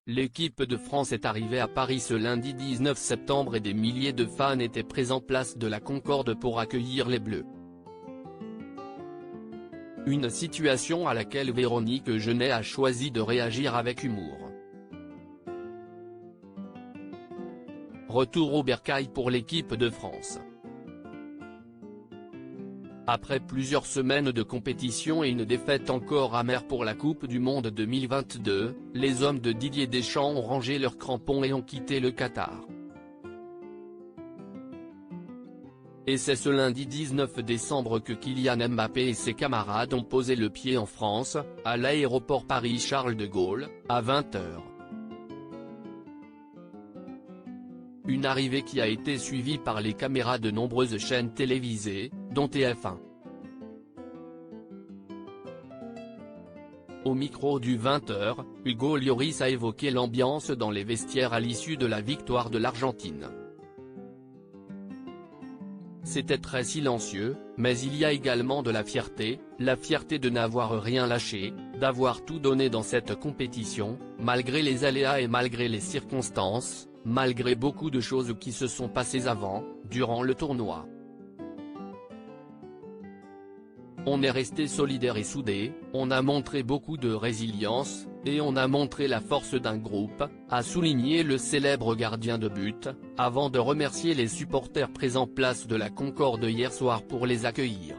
l'équipe de France est arrivée à Paris ce lundi 19 septembre et des milliers de fans étaient présents place de la Concorde pour accueillir les Bleus. Une situation à laquelle Véronique Jeunet a choisi de réagir avec humour. Retour au bercail pour l'équipe de France. Après plusieurs semaines de compétition et une défaite encore amère pour la Coupe du Monde 2022, les hommes de Didier Deschamps ont rangé leurs crampons et ont quitté le Qatar. Et c'est ce lundi 19 décembre que Kylian Mbappé et ses camarades ont posé le pied en France, à l'aéroport Paris-Charles de Gaulle, à 20 h. Une arrivée qui a été suivie par les caméras de nombreuses chaînes télévisées, dont TF1. Au micro du 20 h, Hugo Lloris a évoqué l'ambiance dans les vestiaires à l'issue de la victoire de l'Argentine. C'était très silencieux, mais il y a également de la fierté de n'avoir rien lâché, d'avoir tout donné dans cette compétition, malgré les aléas et malgré les circonstances, malgré beaucoup de choses qui se sont passées avant, durant le tournoi. On est resté solidaires et soudés, on a montré beaucoup de résilience, et on a montré la force d'un groupe, a souligné le célèbre gardien de but, avant de remercier les supporters présents place de la Concorde hier soir pour les accueillir.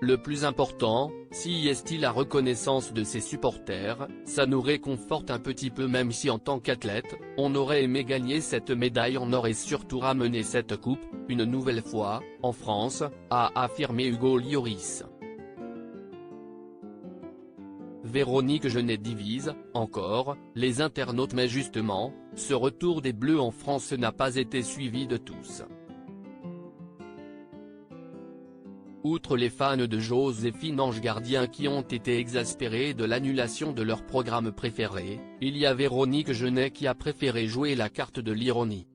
Le plus important, si est la reconnaissance de ses supporters, ça nous réconforte un petit peu même si en tant qu'athlète, on aurait aimé gagner cette médaille, on aurait surtout ramené cette coupe, une nouvelle fois, en France, a affirmé Hugo Lloris. Véronique Jeunet divise, encore, les internautes mais justement, ce retour des Bleus en France n'a pas été suivi de tous. Outre les fans de Joséphine Ange Gardien qui ont été exaspérés de l'annulation de leur programme préféré, il y a Véronique Jeunet qui a préféré jouer la carte de l'ironie.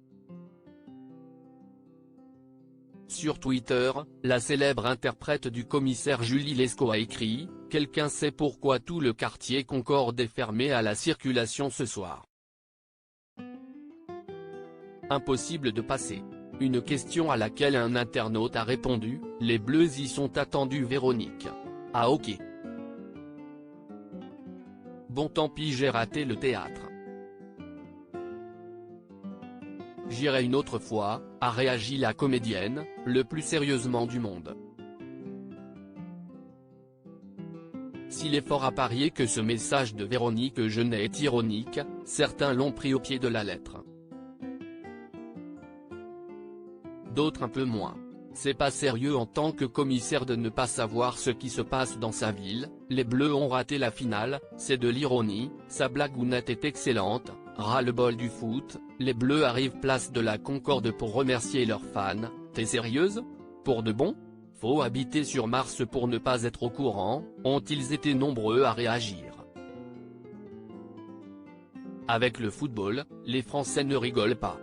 Sur Twitter, la célèbre interprète du commissaire Julie Lescaut a écrit « Quelqu'un sait pourquoi tout le quartier Concorde est fermé à la circulation ce soir. Impossible de passer ». Une question à laquelle un internaute a répondu « Les Bleus y sont attendus Véronique. Ah ok. Bon tant pis j'ai raté le théâtre. J'irai une autre fois », a réagi la comédienne, le plus sérieusement du monde. S'il est fort à parier que ce message de Véronique Jeunet est ironique, certains l'ont pris au pied de la lettre. D'autres un peu moins. C'est pas sérieux en tant que commissaire de ne pas savoir ce qui se passe dans sa ville, les Bleus ont raté la finale, c'est de l'ironie, sa blagounette est excellente, ras-le-bol du foot, les Bleus arrivent place de la Concorde pour remercier leurs fans, t'es sérieuse? Pour de bon? Faut habiter sur Mars pour ne pas être au courant, ont-ils été nombreux à réagir. Avec le football, les Français ne rigolent pas.